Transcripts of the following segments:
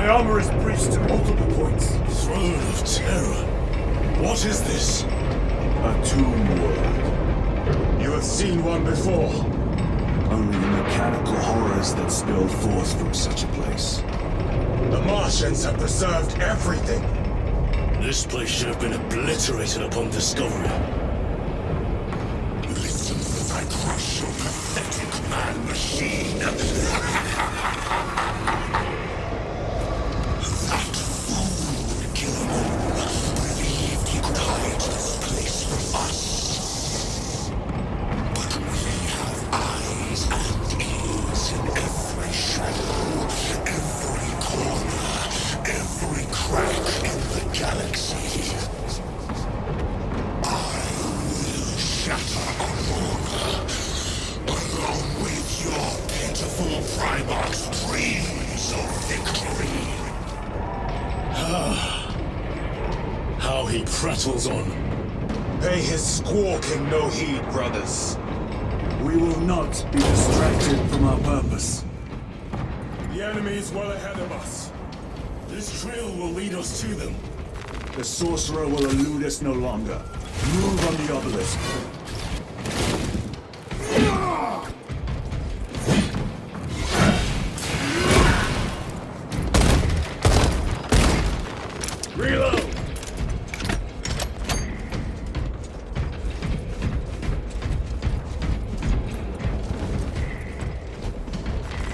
My armor is breached at multiple points. Throne of Terror. What is this? A tomb world. You have seen one before. Only the mechanical horrors that spilled forth from such a place. The Martians have preserved everything. This place should have been obliterated upon discovery. Listen as I crush your pathetic man-machine. That fool, Gilmore, believed he could hide this place from us. But we have eyes and ears in every shadow, every corner, every crack in the galaxy. I will shatter Aurora, along with your pitiful Primarch's dreams of victory. How he prattles on. Pay his squawking no heed, brothers. We will not be distracted from our purpose. The enemy is well ahead of us. This trail will lead us to them. The sorcerer will elude us no longer. Move on the obelisk. Reload!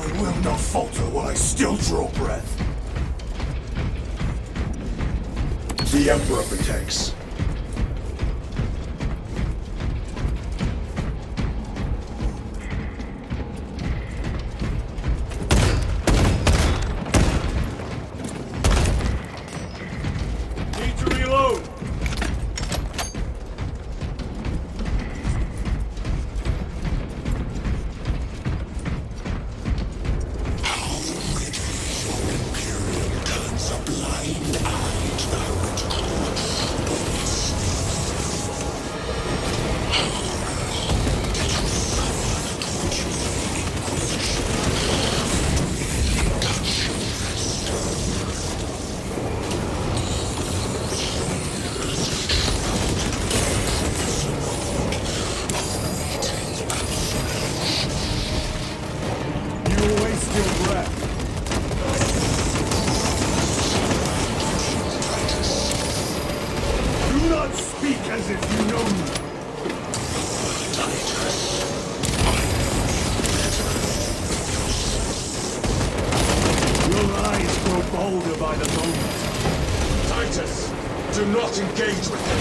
I will not falter while I still draw breath. The Emperor protects. Need to reload! Imperium turns a blind eye to the As if you know me. Your eyes grow bolder by the moment. Titus, do not engage with him.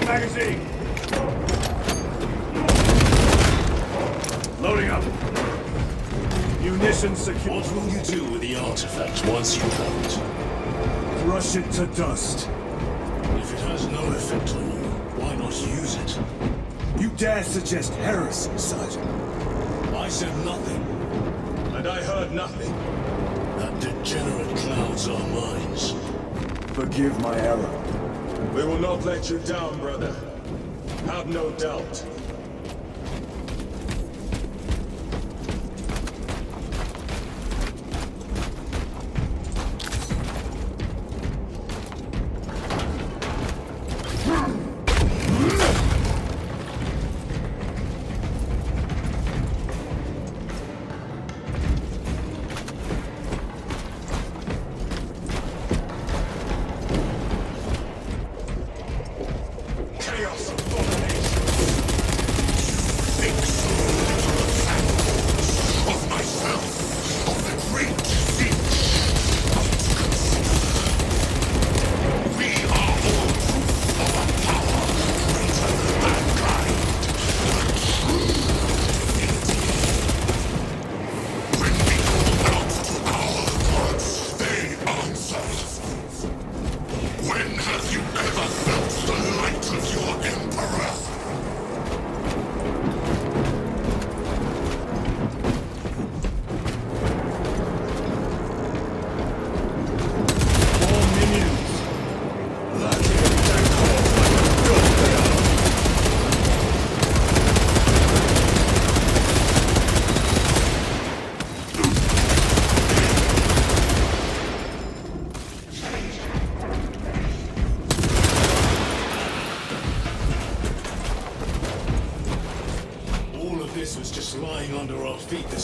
Magazine! Loading up. Munitions secure. What will you do with the artifact once you have it? Crush it to dust. If it has no effect on you, why not use it? You dare suggest heresy, Sergeant? I said nothing. And I heard nothing. That degenerate clouds our minds. Forgive my error. We will not let you down, brother. Have no doubt. Chaos abomination!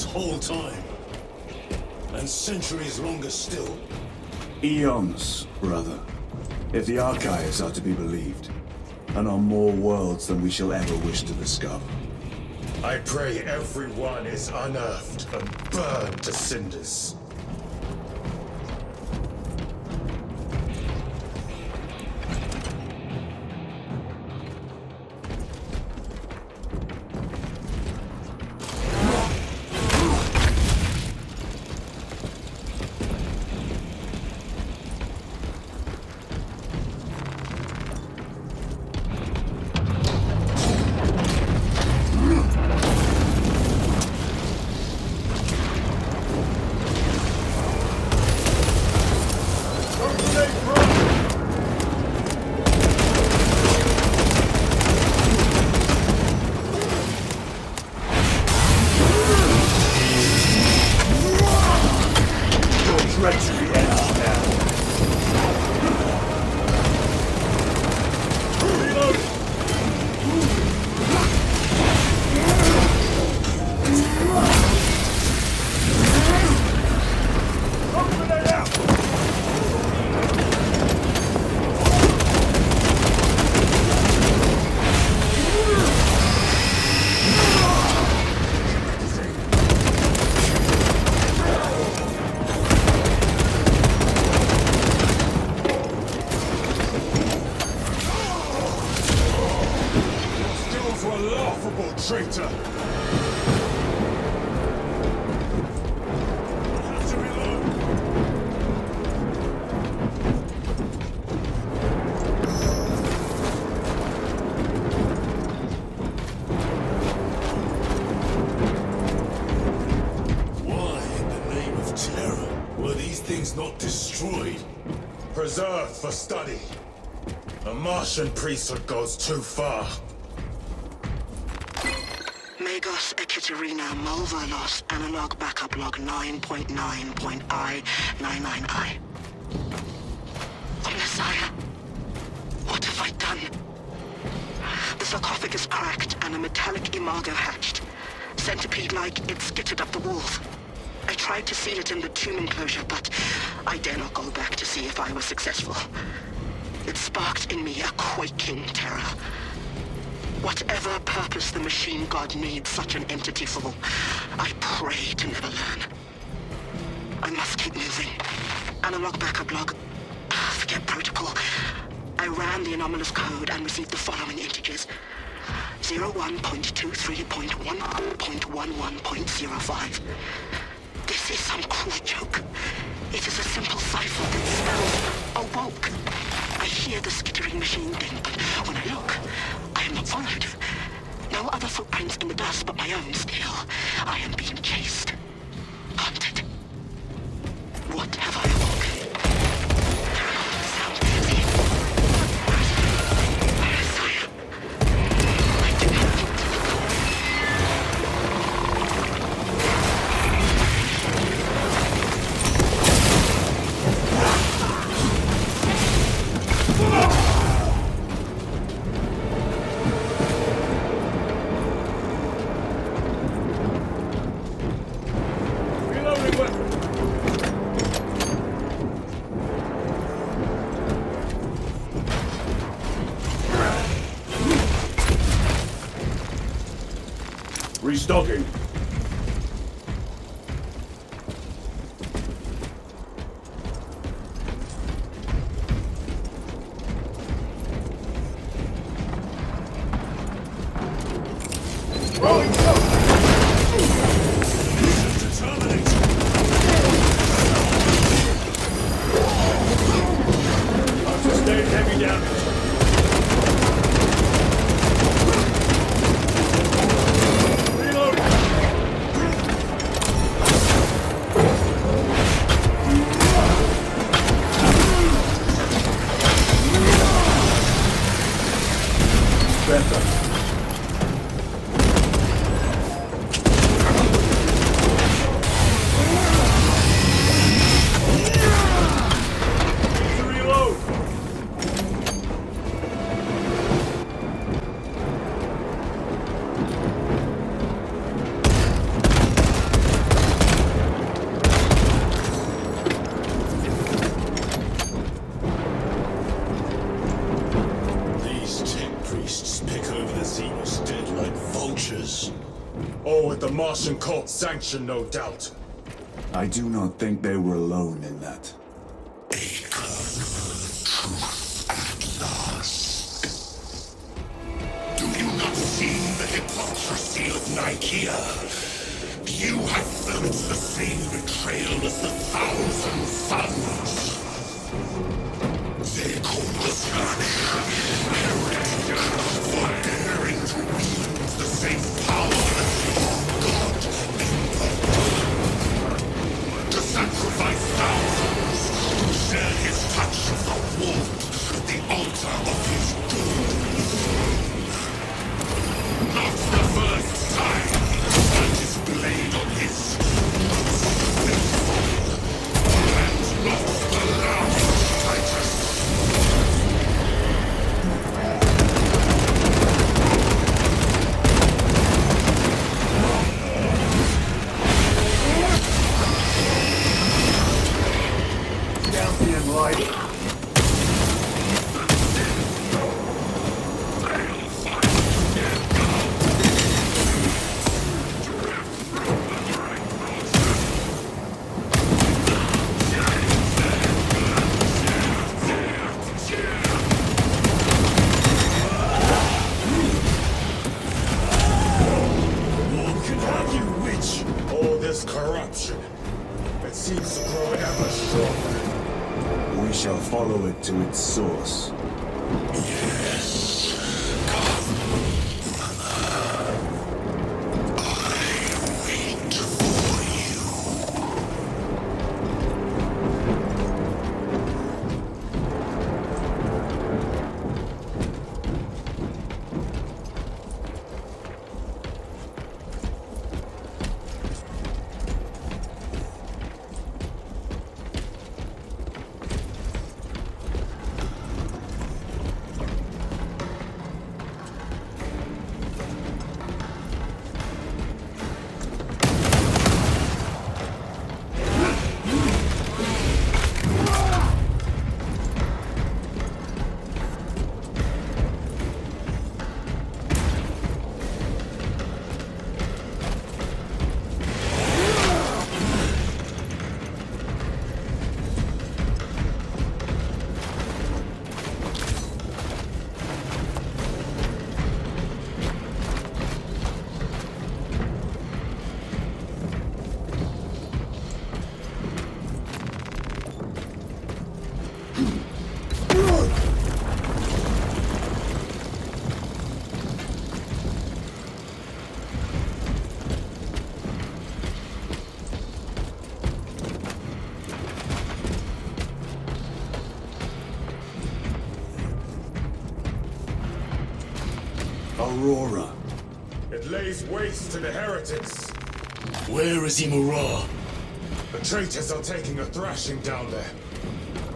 whole time. And centuries longer still. Eons, brother. If the archives are to be believed. And on more worlds than we shall ever wish to discover. I pray everyone is unearthed and burned to cinders. Traitor! Why, in the name of terror, were these things not destroyed? Preserved for study. A Martian priesthood goes too far. Megos Ekaterina Malvalos analog backup log 9.9.I99I. Oh, Messiah. What have I done? The sarcophagus cracked and a metallic imago hatched. Centipede-like, it skittered up the walls. I tried to seal it in the tomb enclosure, but I dare not go back to see if I was successful. It sparked in me a quaking terror. Whatever purpose the machine god needs such an entity for, I pray to never learn. I must keep moving. Analog backup log. Forget protocol. I ran the anomalous code and received the following integers. 01.23.11.11.05. This is some cruel joke. It is a simple cipher that spells awoke. I hear the skittering machine ding, but when I look, I am not followed. No other footprints in the dust but my own still. I am being chased. Hunted. What have I awoken? Sound. See? Messiah. I do not need to look. Restocking. Rolling stop. I've sustained heavy damage. All with the Martian cult's sanction, no doubt. I do not think they were alone in that. Do you not see the hypocrisy of Nicaea? You have felt the same betrayal as the Thousand Suns. They call us heretics for daring to wield the same power as your god Imurah. To sacrifice thousands who share his touch of the warmth at the altar of his doom. Not the first time he turned his blade on his faithful, and not the last, Titus. Champion light. Corruption. It seems to grow ever stronger. We shall follow it to its source. Yes. Come, Mother. I wait for you. Aurora. It lays waste to the heretics. Where is Imurah? The traitors are taking a thrashing down there.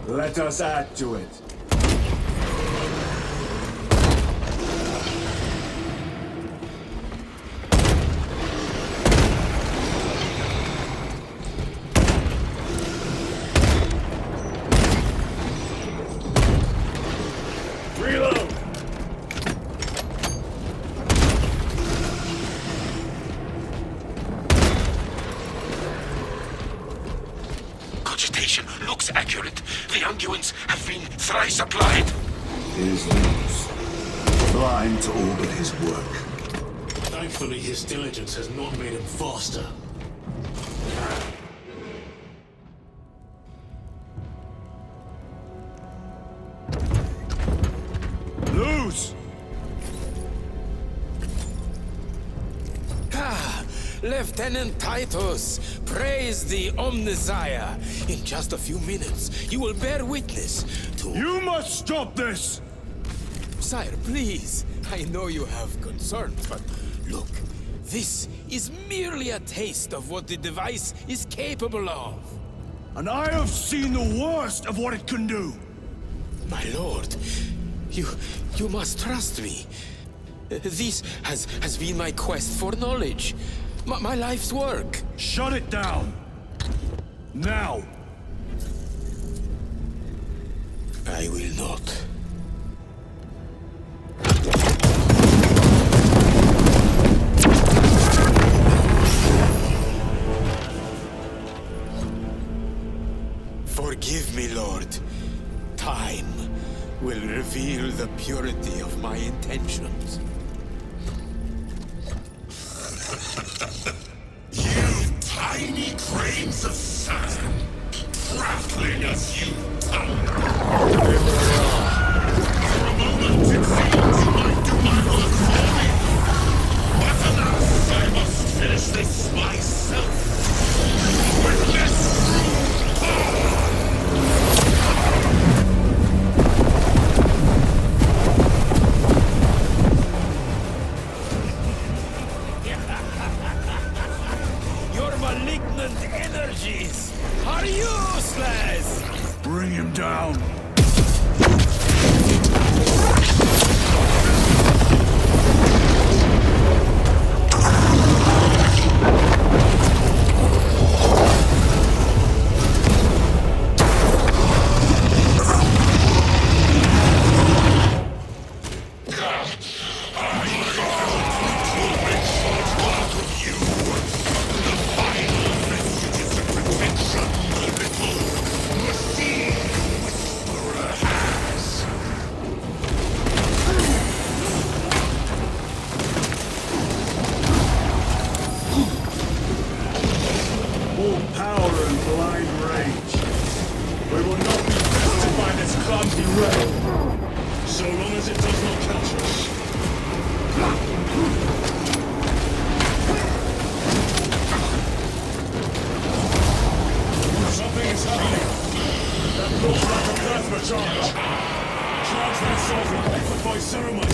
Let us add to it. Reload! Cogitation looks accurate. The unguents have been thrice applied. It is Leuze. Blind to all but his work. Thankfully, his diligence has not made him faster. Leuze! Lieutenant Titus, praise the Omnisire. In just a few minutes, you will bear witness to... You must stop this! Sire, please. I know you have concerns, but look, this is merely a taste of what the device is capable of. And I have seen the worst of what it can do! My lord, you must trust me. This has been my quest for knowledge. My life's work. Shut it down! Now! I will not. will reveal the purity of my intentions. You tiny grains of sand, prattling as you tumble. For a moment it seems you might do my work for me. But alas, I must finish this myself. With less brute power. Your malignant energies are useless! Bring him down. All power and blind rage. We will not be bested by this clumsy ray, so long as it does not catch us. Something is happening. That looks like a plasma charge. Charge that solvent, amplify ceremony.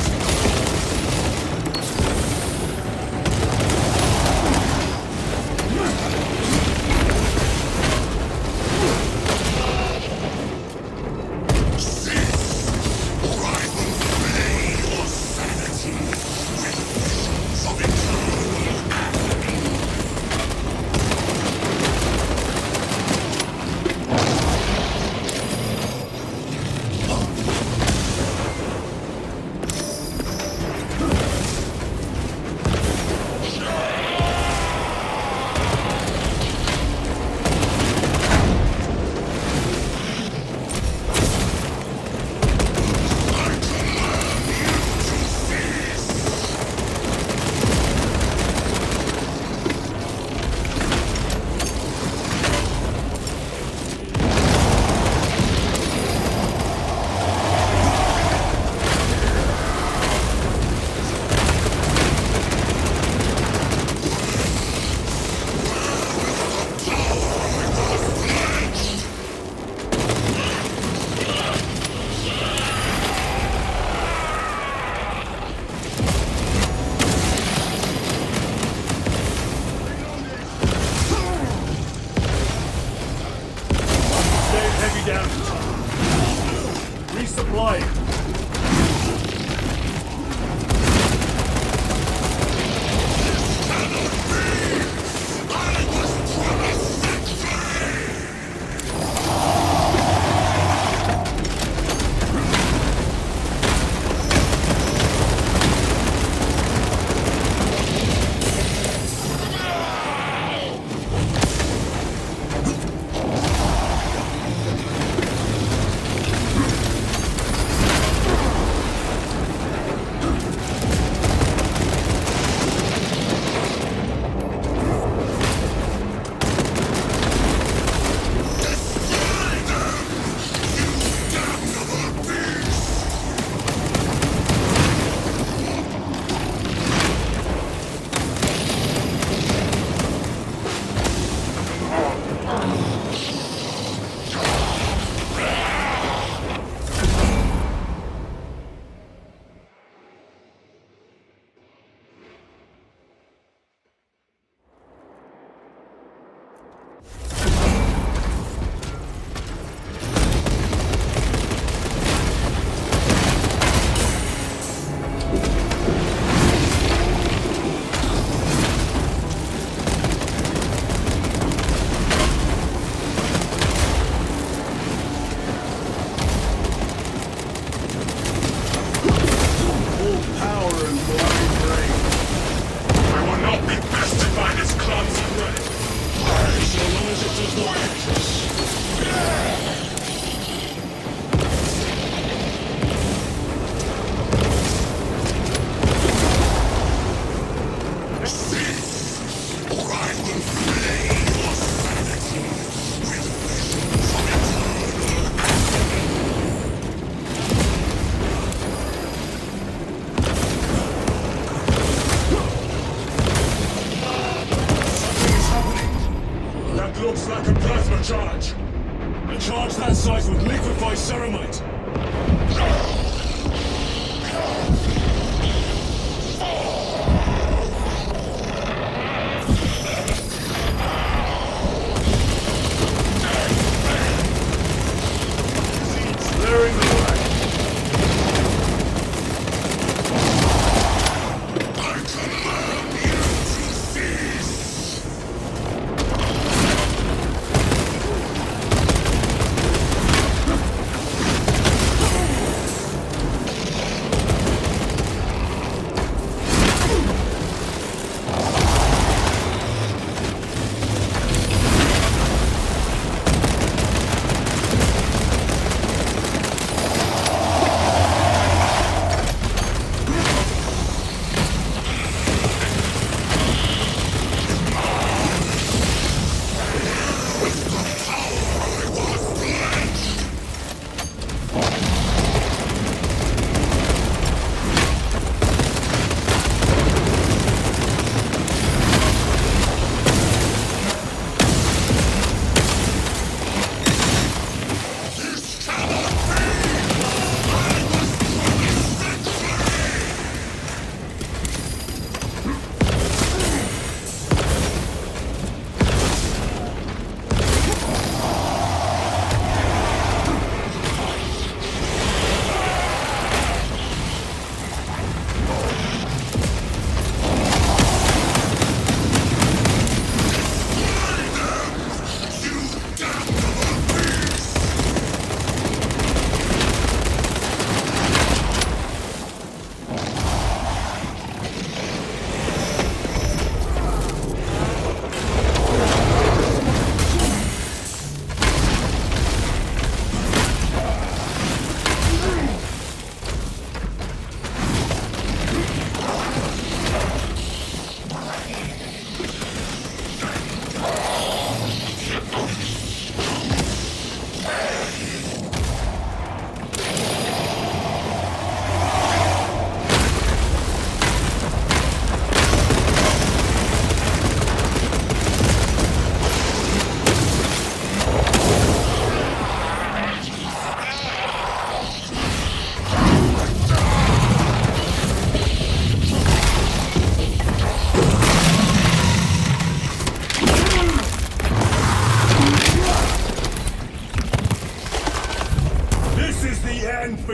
Resupply.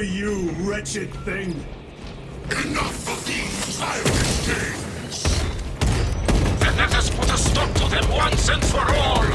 you, wretched thing! Enough of these Irish games! Then let us put a stop to them once and for all!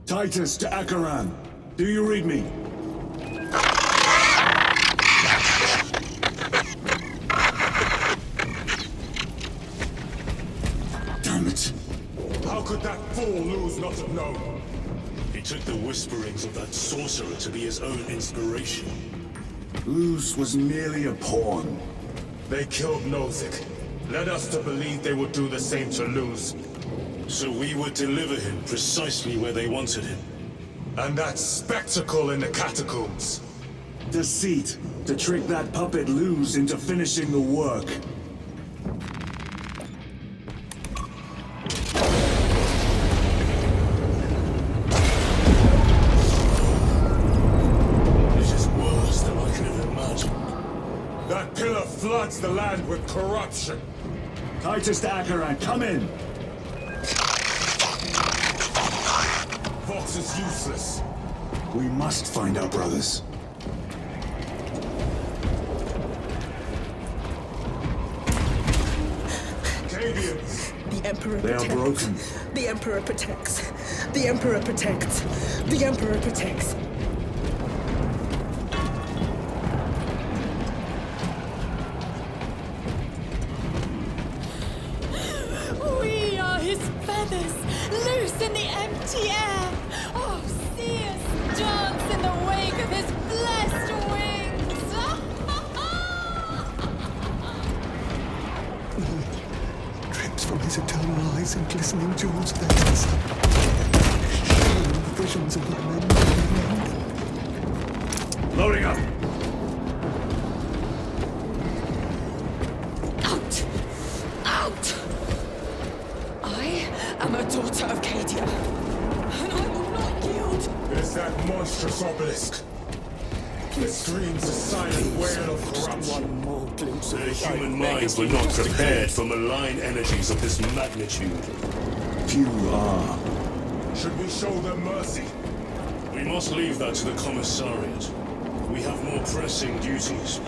Titus to Acheran. Do you read me? Damn it. How could that fool Leuze not have known? He took the whisperings of that sorcerer to be his own inspiration. Leuze was merely a pawn. They killed Nozick. Led us to believe they would do the same to Leuze. So we would deliver him precisely where they wanted him. And that spectacle in the catacombs. Deceit, to trick that puppet Leuze into finishing the work. This is worse than I could have imagined. That pillar floods the land with corruption. Titus to Acheran, come in! Vox is useless. We must find our brothers. Cadians! The Emperor They are protects. broken. The Emperor protects. The Emperor protects. The Emperor protects. We are his feathers, loose in the empty air. Oh, see us dance in the wake of his blessed wings. Drips from his eternal eyes and glistening jewels of their eyes. monstrous obelisk. It screams a silent wail of corruption. One more glimpse of The it, human I beg minds of were you, not just a prepared for malign energies of this magnitude. Few are. Should we show them mercy? We must leave that to the Commissariat. We have more pressing duties.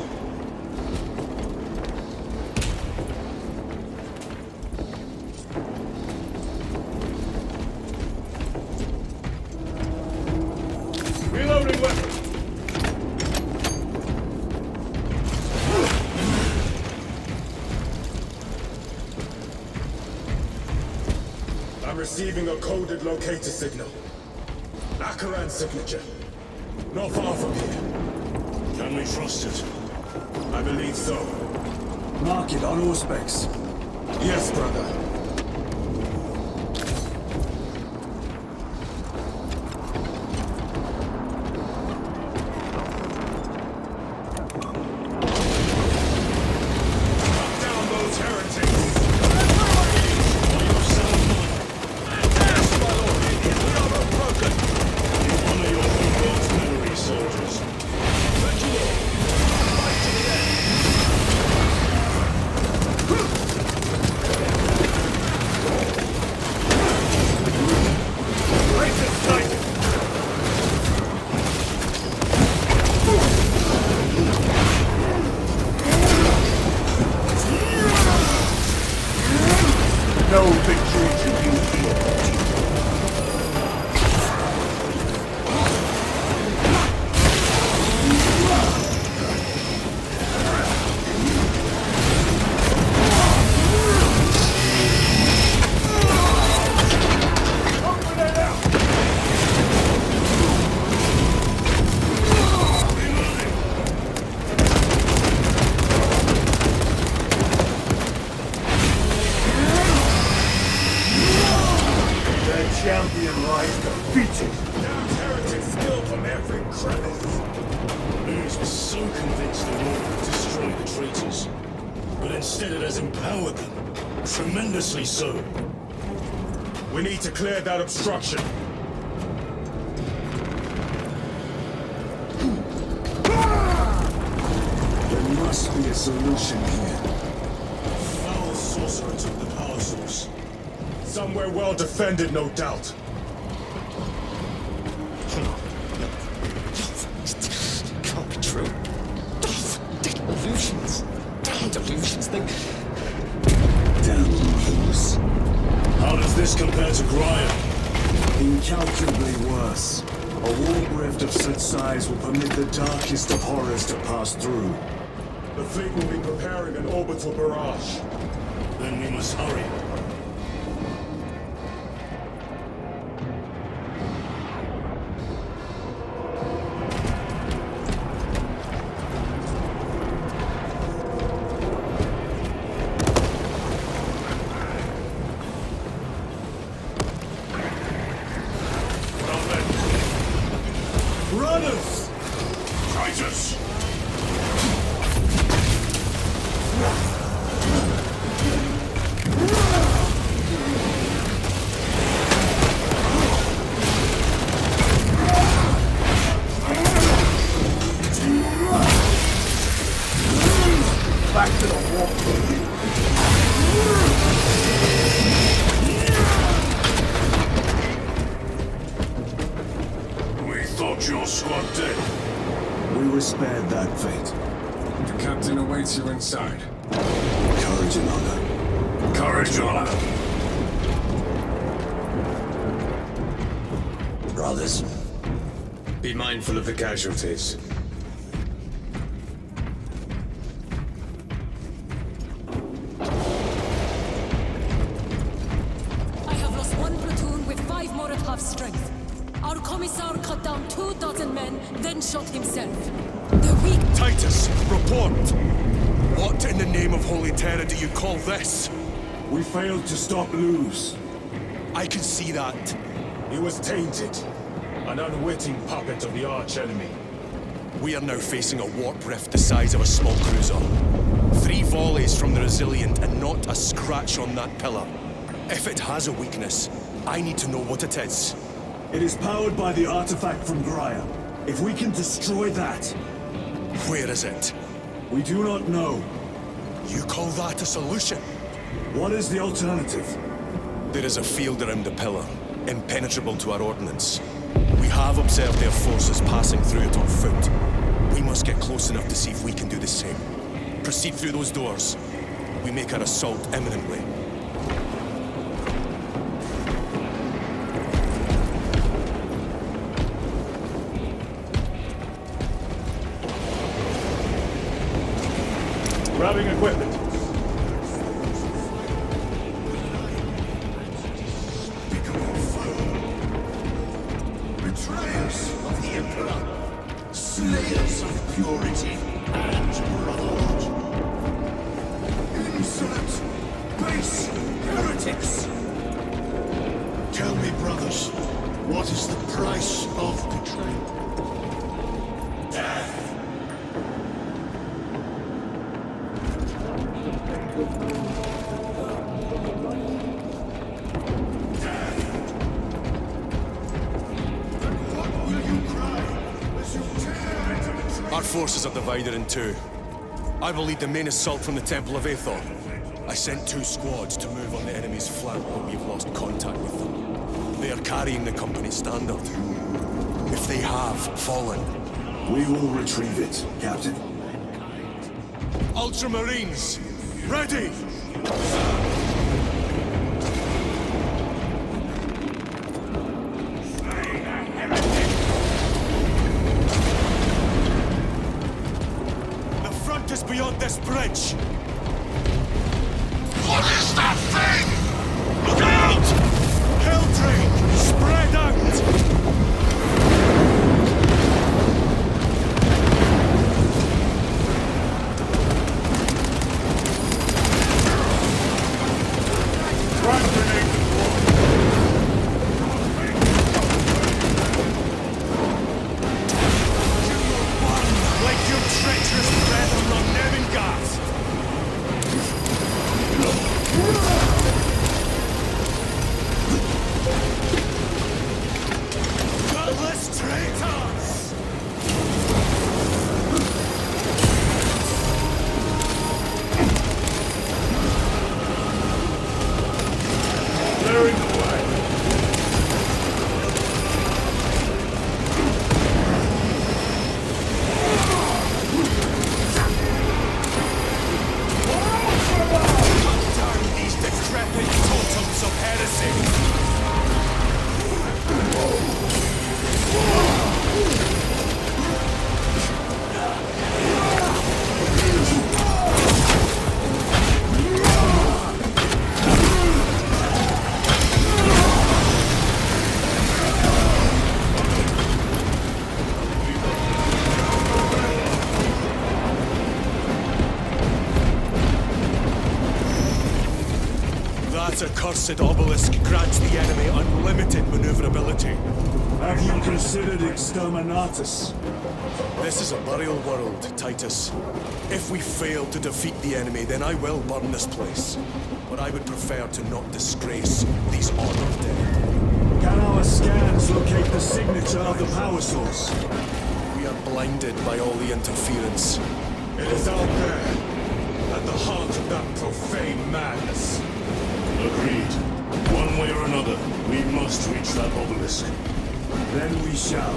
Reloading weapon! I'm receiving a coded locator signal. Akaran's signature. Not far from here. Can we trust it? I believe so. Mark it on Auspex. Yes, brother. Down those heretics! Honor your heroes' memory, soldiers. No victory to you here. Champion lies defeated. Damn heretic skill from every crevice. Leuze was so convinced the war would destroy the traitors. But instead it has empowered them. Tremendously so. We need to clear that obstruction. There must be a solution here. Foul sorcerer took the power source. Somewhere well defended, no doubt. Can't be true. Delusions. Damn delusions. Damn Leuze. How does this compare to Graya? Incalculably worse. A warp rift of such size will permit the darkest of horrors to pass through. The fleet will be preparing an orbital barrage. Then we must hurry. Runners! Traitors! Back to the warp rift. We thought your squad dead. We were spared that fate. The captain awaits you inside. Courage and honor. Courage, your honor. Brothers, be mindful of the casualties. I have lost one platoon with 5 more at half strength. Our commissar cut down 24 men, then shot himself. The weak... Titus, report! What in the name of Holy Terror do you call this? We failed to stop Leuze. I can see that. He was tainted. An unwitting puppet of the arch-enemy. We are now facing a warp rift the size of a small cruiser. 3 volleys from the Resilient and not a scratch on that pillar. If it has a weakness, I need to know what it is. It is powered by the artifact from Graia. If we can destroy that... Where is it? We do not know. You call that a solution? What is the alternative? There is a field around the pillar, impenetrable to our ordnance. We have observed their forces passing through it on foot. We must get close enough to see if we can do the same. Proceed through those doors. We make our assault imminently. Grabbing equipment. Betrayers of the Emperor, slayers of purity and brotherhood, insolent, base heretics. Tell me, brothers, what is the price of betrayal? Death. Our forces are divided in two. I will lead the main assault from the Temple of Aethor. I sent 2 squads to move on the enemy's flank, but we've lost contact with them. They are carrying the company standard. If they have fallen... We will retrieve it, Captain. Ultramarines, ready! The front is beyond this bridge. What is that thing? Look out! Helldrake, spread out! That accursed obelisk grants the enemy unlimited maneuverability. Have you considered Exterminatus? This is a burial world, Titus. If we fail to defeat the enemy, then I will burn this place. But I would prefer to not disgrace these honored dead. Can our scans locate the signature of the power source? We are blinded by all the interference. It is out there, at the heart of that profane madness. Agreed. One way or another, we must reach that obelisk. Then we shall.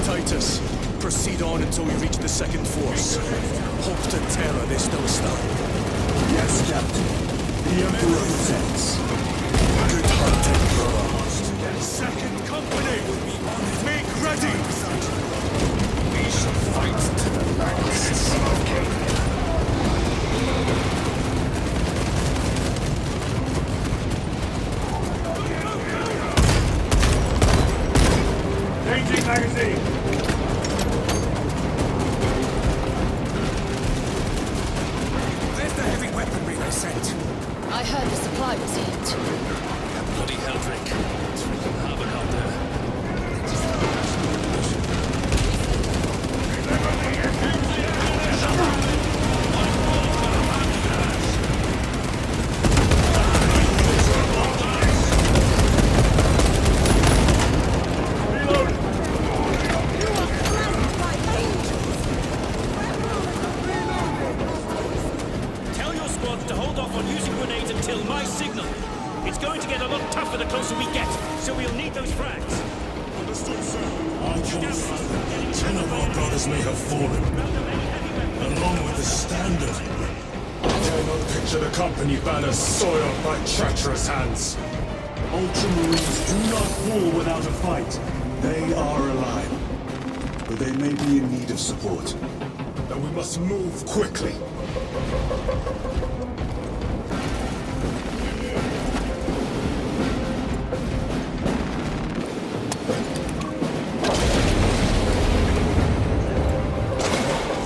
Titus, proceed on until we reach the second force. Hope to terror they still stand. Yes, Captain. The Emperor protects. Good hunting, brother. Second company! Make ready! We shall fight to the last. Changing magazine! fire's heat. Bloody Heldrick. It's freaking havoc out there. Tell your squads to hold off on using grenades until my signal. It's going to get a lot tougher the closer we get, so we'll need those frags. Understood, sir. I can 10 of our brothers may have fallen, along with the standard. I cannot picture the company banners soiled by treacherous hands. Ultramarines do not fall without a fight. They are alive. But they may be in need of support. And we must move quickly.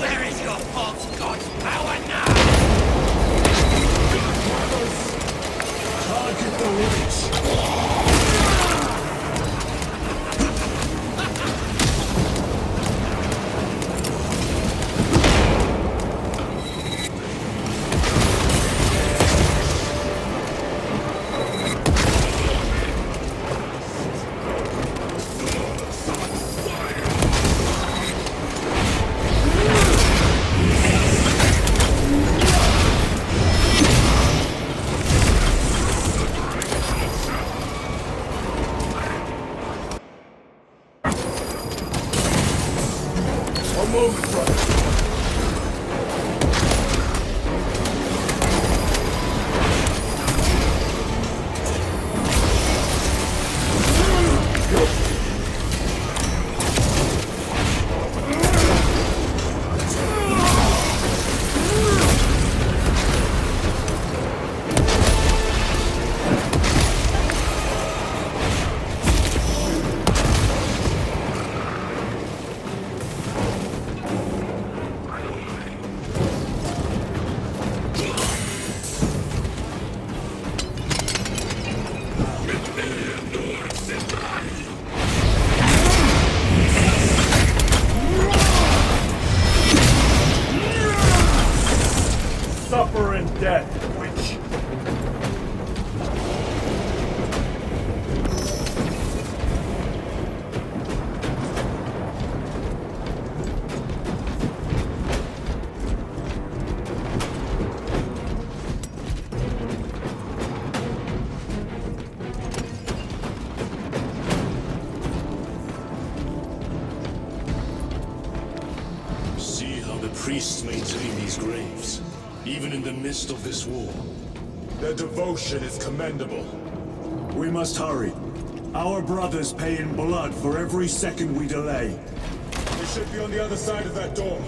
Where is your false god's power now? Target the witch! One moment, brother. Suffer in death, witch. See how the priests maintain these graves, even in the midst of this war. Their devotion is commendable. We must hurry. Our brothers pay in blood for every second we delay. They should be on the other side of that door.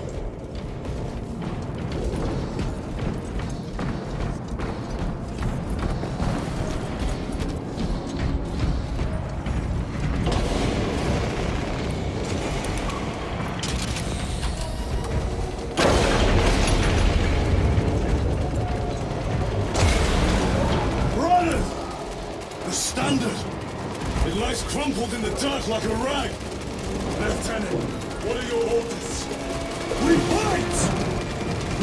Brothers! The standard! It lies crumpled in the dirt like a rag! Lieutenant, what are your orders? We fight!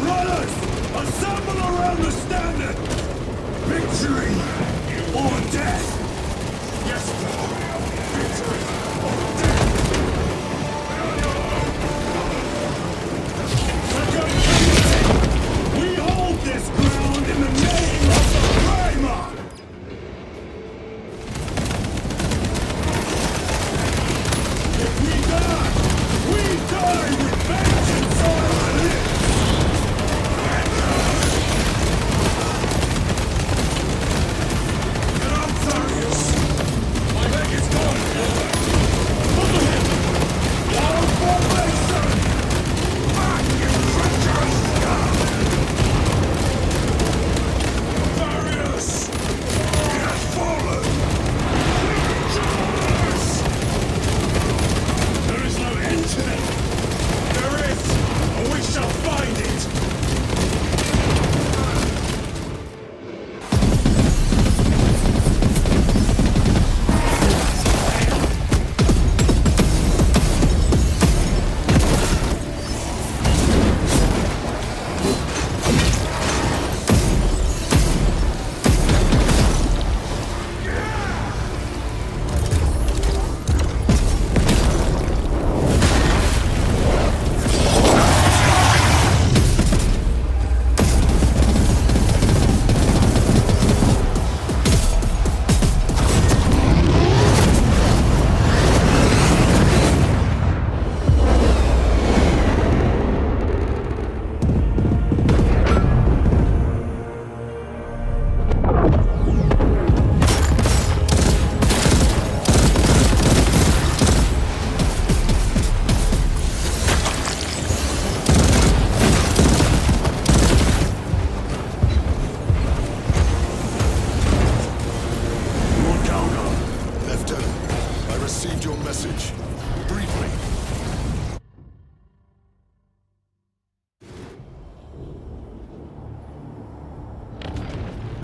Runners! Assemble around the standard! Victory or death! Yes, sir! Victory or death! We hold this ground in the name of the Primer! If we die with vengeance on our lips! Get up, sir!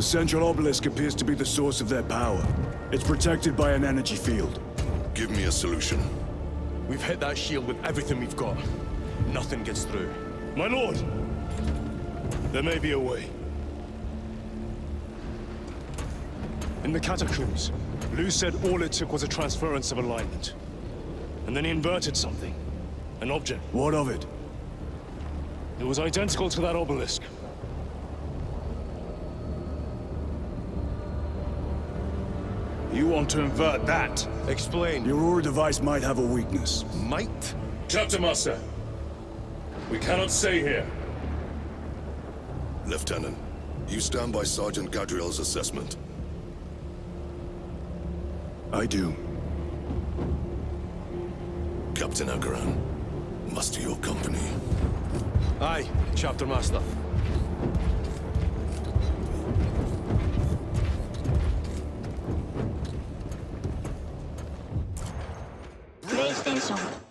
The central obelisk appears to be the source of their power. It's protected by an energy field. Give me a solution. We've hit that shield with everything we've got. Nothing gets through. My lord! There may be a way. In the catacombs, Leuze said all it took was a transference of alignment. And then he inverted something. An object. What of it? It was identical to that obelisk. You want to invert that? Explain. The Aurora device might have a weakness. Might? Chapter Master, we cannot stay here. Lieutenant, you stand by Sergeant Gadriel's assessment. I do. Captain Akaran, muster your company. Aye, Chapter Master. PlayStation